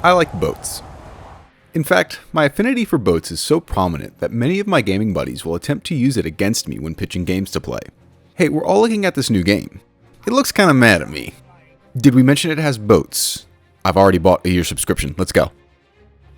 I like boats. In fact, my affinity for boats is so prominent that many of my gaming buddies will attempt to use it against me when pitching games to play. Hey, we're all looking at this new game. It looks kinda mad at me. Did we mention it has boats? I've already bought a year subscription, let's go.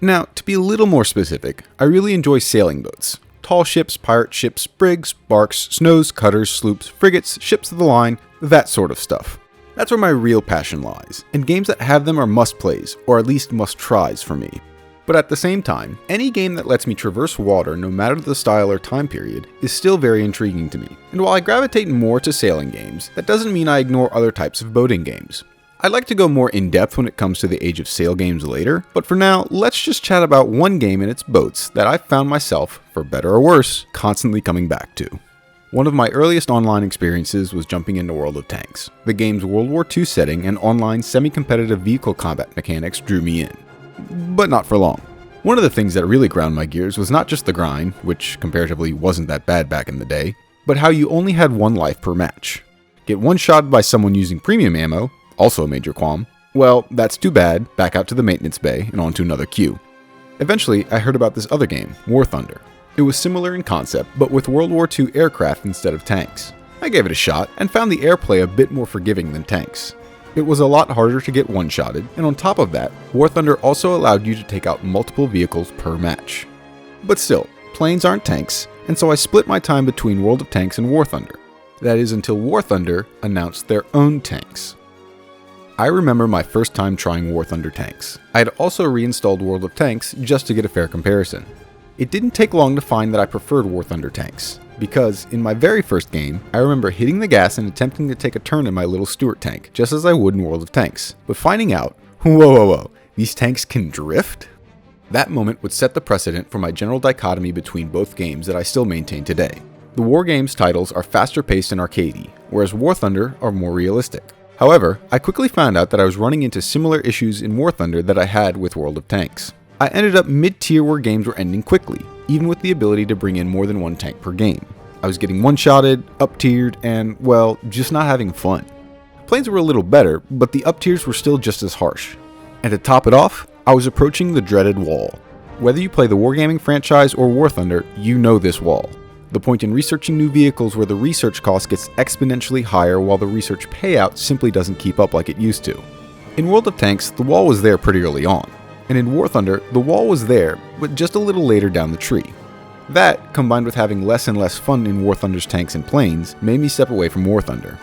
Now, to be a little more specific, I really enjoy sailing boats. Tall ships, pirate ships, brigs, barks, snows, cutters, sloops, frigates, ships of the line, that sort of stuff. That's where my real passion lies, and games that have them are must-plays, or at least must-tries for me. But at the same time, any game that lets me traverse water no matter the style or time period is still very intriguing to me. And while I gravitate more to sailing games, that doesn't mean I ignore other types of boating games. I'd like to go more in-depth when it comes to the Age of Sail games later, but for now, let's just chat about one game and its boats that I've found myself, for better or worse, constantly coming back to. One of my earliest online experiences was jumping into World of Tanks. The game's World War II setting and online semi-competitive vehicle combat mechanics drew me in. But not for long. One of the things that really ground my gears was not just the grind, which comparatively wasn't that bad back in the day, but how you only had one life per match. Get one-shotted by someone using premium ammo, also a major qualm, well, that's too bad, back out to the maintenance bay and on to another queue. Eventually, I heard about this other game, War Thunder. It was similar in concept, but with World War II aircraft instead of tanks. I gave it a shot, and found the airplay a bit more forgiving than tanks. It was a lot harder to get one-shotted, and on top of that, War Thunder also allowed you to take out multiple vehicles per match. But still, planes aren't tanks, and so I split my time between World of Tanks and War Thunder. That is until War Thunder announced their own tanks. I remember my first time trying War Thunder tanks. I had also reinstalled World of Tanks just to get a fair comparison. It didn't take long to find that I preferred War Thunder tanks, because in my very first game, I remember hitting the gas and attempting to take a turn in my little Stuart tank, just as I would in World of Tanks, but finding out, whoa, these tanks can drift? That moment would set the precedent for my general dichotomy between both games that I still maintain today. The War Games titles are faster paced and arcadey, whereas War Thunder are more realistic. However, I quickly found out that I was running into similar issues in War Thunder that I had with World of Tanks. I ended up mid-tier where games were ending quickly, even with the ability to bring in more than one tank per game. I was getting one-shotted, up-tiered, and, well, just not having fun. Planes were a little better, but the up-tiers were still just as harsh. And to top it off, I was approaching the dreaded wall. Whether you play the Wargaming franchise or War Thunder, you know this wall. The point in researching new vehicles where the research cost gets exponentially higher while the research payout simply doesn't keep up like it used to. In World of Tanks, the wall was there pretty early on. And in War Thunder, the wall was there, but just a little later down the tree. That, combined with having less and less fun in War Thunder's tanks and planes, made me step away from War Thunder.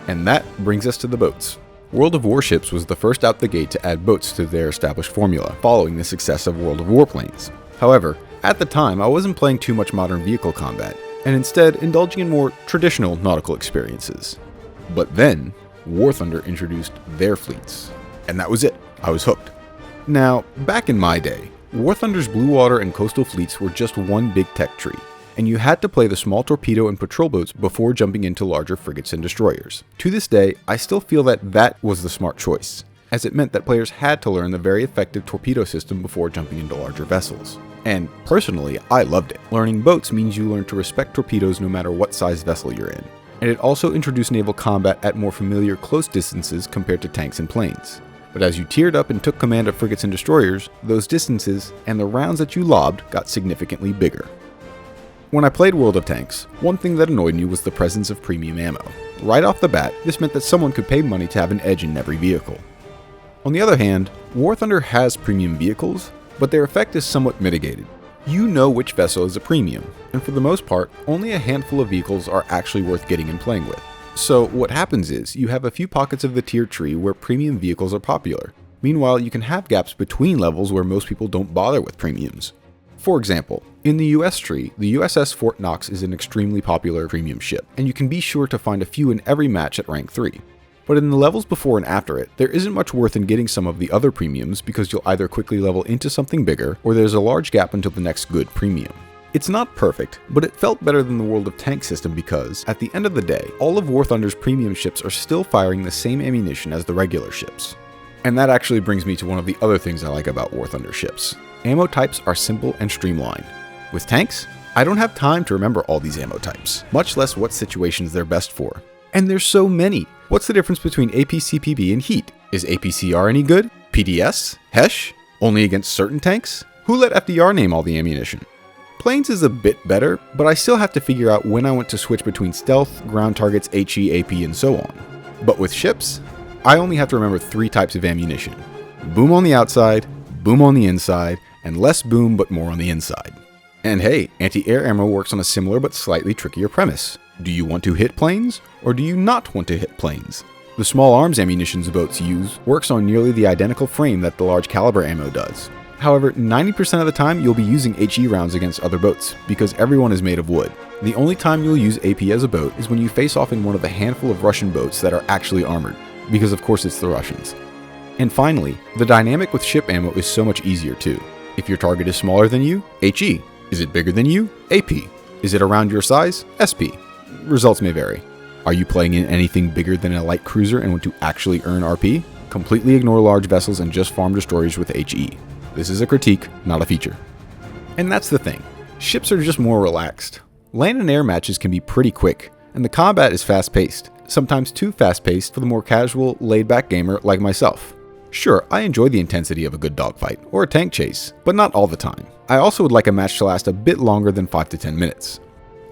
And that brings us to the boats. World of Warships was the first out the gate to add boats to their established formula, following the success of World of Warplanes. However, at the time, I wasn't playing too much modern vehicle combat, and instead indulging in more traditional nautical experiences. But then, War Thunder introduced their fleets. And that was it. I was hooked. Now, back in my day, War Thunder's blue water and coastal fleets were just one big tech tree, and you had to play the small torpedo and patrol boats before jumping into larger frigates and destroyers. To this day, I still feel that that was the smart choice, as it meant that players had to learn the very effective torpedo system before jumping into larger vessels. And personally, I loved it. Learning boats means you learn to respect torpedoes no matter what size vessel you're in. And it also introduced naval combat at more familiar close distances compared to tanks and planes. But as you tiered up and took command of frigates and destroyers, those distances and the rounds that you lobbed got significantly bigger. When I played World of Tanks, one thing that annoyed me was the presence of premium ammo. Right off the bat, this meant that someone could pay money to have an edge in every vehicle. On the other hand, War Thunder has premium vehicles, but their effect is somewhat mitigated. You know which vessel is a premium, and for the most part, only a handful of vehicles are actually worth getting and playing with. So what happens is, you have a few pockets of the tier tree where premium vehicles are popular. Meanwhile, you can have gaps between levels where most people don't bother with premiums. For example, in the US tree, the USS Fort Knox is an extremely popular premium ship, and you can be sure to find a few in every match at rank 3. But in the levels before and after it, there isn't much worth in getting some of the other premiums because you'll either quickly level into something bigger, or there's a large gap until the next good premium. It's not perfect, but it felt better than the World of Tanks system because, at the end of the day, all of War Thunder's premium ships are still firing the same ammunition as the regular ships. And that actually brings me to one of the other things I like about War Thunder ships. Ammo types are simple and streamlined. With tanks, I don't have time to remember all these ammo types, much less what situations they're best for. And there's so many! What's the difference between APCPB and HEAT? Is APCR any good? PDS? HESH? Only against certain tanks? Who let FDR name all the ammunition? Planes is a bit better, but I still have to figure out when I want to switch between stealth, ground targets, HE, AP, and so on. But with ships, I only have to remember 3 types of ammunition. Boom on the outside, boom on the inside, and less boom but more on the inside. And hey, anti-air ammo works on a similar but slightly trickier premise. Do you want to hit planes, or do you not want to hit planes? The small arms ammunition boats use works on nearly the identical frame that the large caliber ammo does. However, 90% of the time you'll be using HE rounds against other boats, because everyone is made of wood. The only time you'll use AP as a boat is when you face off in one of the handful of Russian boats that are actually armored, because of course it's the Russians. And finally, the dynamic with ship ammo is so much easier too. If your target is smaller than you, HE. Is it bigger than you? AP. Is it around your size? SP. Results may vary. Are you playing in anything bigger than a light cruiser and want to actually earn RP? Completely ignore large vessels and just farm destroyers with HE. This is a critique, not a feature. And that's the thing. Ships are just more relaxed. Land and air matches can be pretty quick, and the combat is fast-paced, sometimes too fast-paced for the more casual, laid-back gamer like myself. Sure, I enjoy the intensity of a good dogfight, or a tank chase, but not all the time. I also would like a match to last a bit longer than 5 to 10 minutes.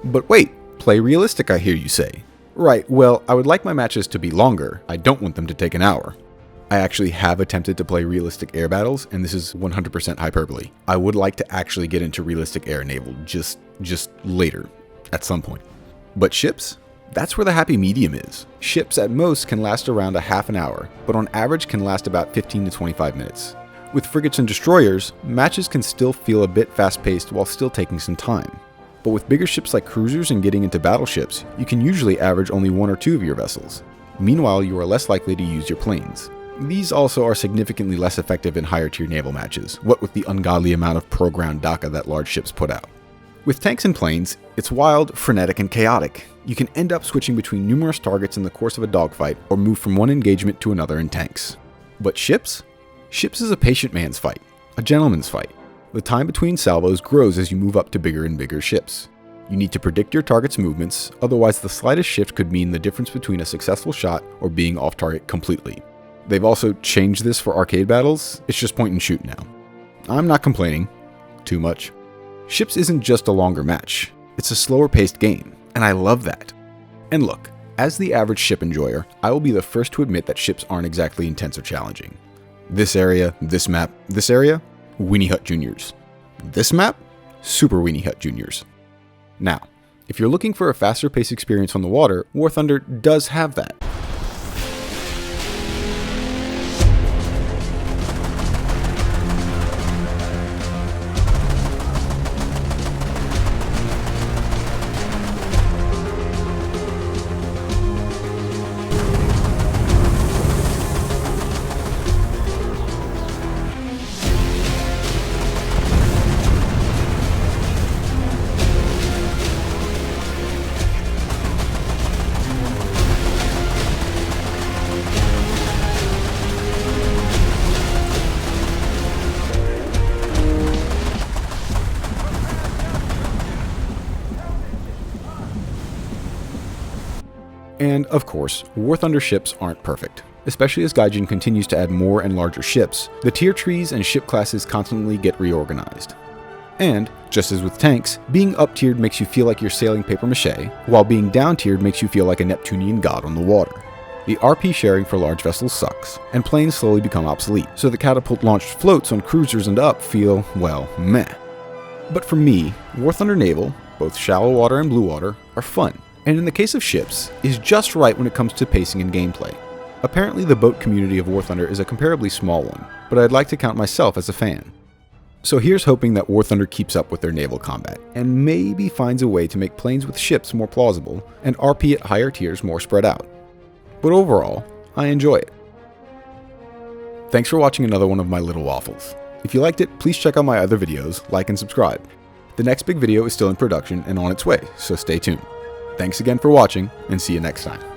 But wait, play realistic, I hear you say. Right, well, I would like my matches to be longer. I don't want them to take an hour. I actually have attempted to play realistic air battles, and this is 100% hyperbole. I would like to actually get into realistic air naval just later, at some point. But ships? That's where the happy medium is. Ships at most can last around a half an hour, but on average can last about 15 to 25 minutes. With frigates and destroyers, matches can still feel a bit fast-paced while still taking some time. But with bigger ships like cruisers and getting into battleships, you can usually average only 1 or 2 of your vessels. Meanwhile, you are less likely to use your planes. These also are significantly less effective in higher tier naval matches, what with the ungodly amount of pro-ground DACA that large ships put out. With tanks and planes, it's wild, frenetic, and chaotic. You can end up switching between numerous targets in the course of a dogfight, or move from one engagement to another in tanks. But ships? Ships is a patient man's fight, a gentleman's fight. The time between salvos grows as you move up to bigger and bigger ships. You need to predict your target's movements, otherwise the slightest shift could mean the difference between a successful shot or being off target completely. They've also changed this for arcade battles, it's just point and shoot now. I'm not complaining. Too much. Ships isn't just a longer match, it's a slower paced game, and I love that. And look, as the average ship enjoyer, I will be the first to admit that ships aren't exactly intense or challenging. This area, this map, this area, Weenie Hut Juniors. This map, Super Weenie Hut Juniors. Now, if you're looking for a faster paced experience on the water, War Thunder does have that. And of course, War Thunder ships aren't perfect. Especially as Gaijin continues to add more and larger ships, the tier trees and ship classes constantly get reorganized. And, just as with tanks, being up-tiered makes you feel like you're sailing papier-mâché, while being down-tiered makes you feel like a Neptunian god on the water. The RP sharing for large vessels sucks, and planes slowly become obsolete, so the catapult-launched floats on cruisers and up feel, well, meh. But for me, War Thunder Naval, both shallow water and blue water, are fun, and in the case of ships, is just right when it comes to pacing and gameplay. Apparently the boat community of War Thunder is a comparably small one, but I'd like to count myself as a fan. So here's hoping that War Thunder keeps up with their naval combat, and maybe finds a way to make planes with ships more plausible, and RP at higher tiers more spread out. But overall, I enjoy it. Thanks for watching another one of my little waffles. If you liked it, please check out my other videos, like and subscribe. The next big video is still in production and on its way, so stay tuned. Thanks again for watching, and see you next time.